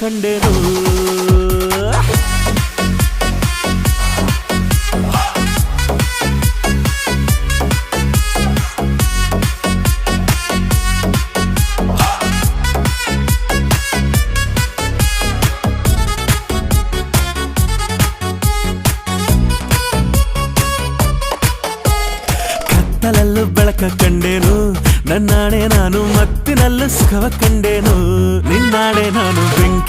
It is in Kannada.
ಕಂಡೆನು ಕತ್ತಲಲ್ಲೂ ಬೆಳಕ ಕಂಡೇನು ನನ್ನಾಣೆ ನಾನು ಮತ್ತಿನಲ್ಲೂ ಸುಖವ ಕಂಡೇನು ನಿನ್ನಾಣೆ ನಾನು ಬೆಂಕಿ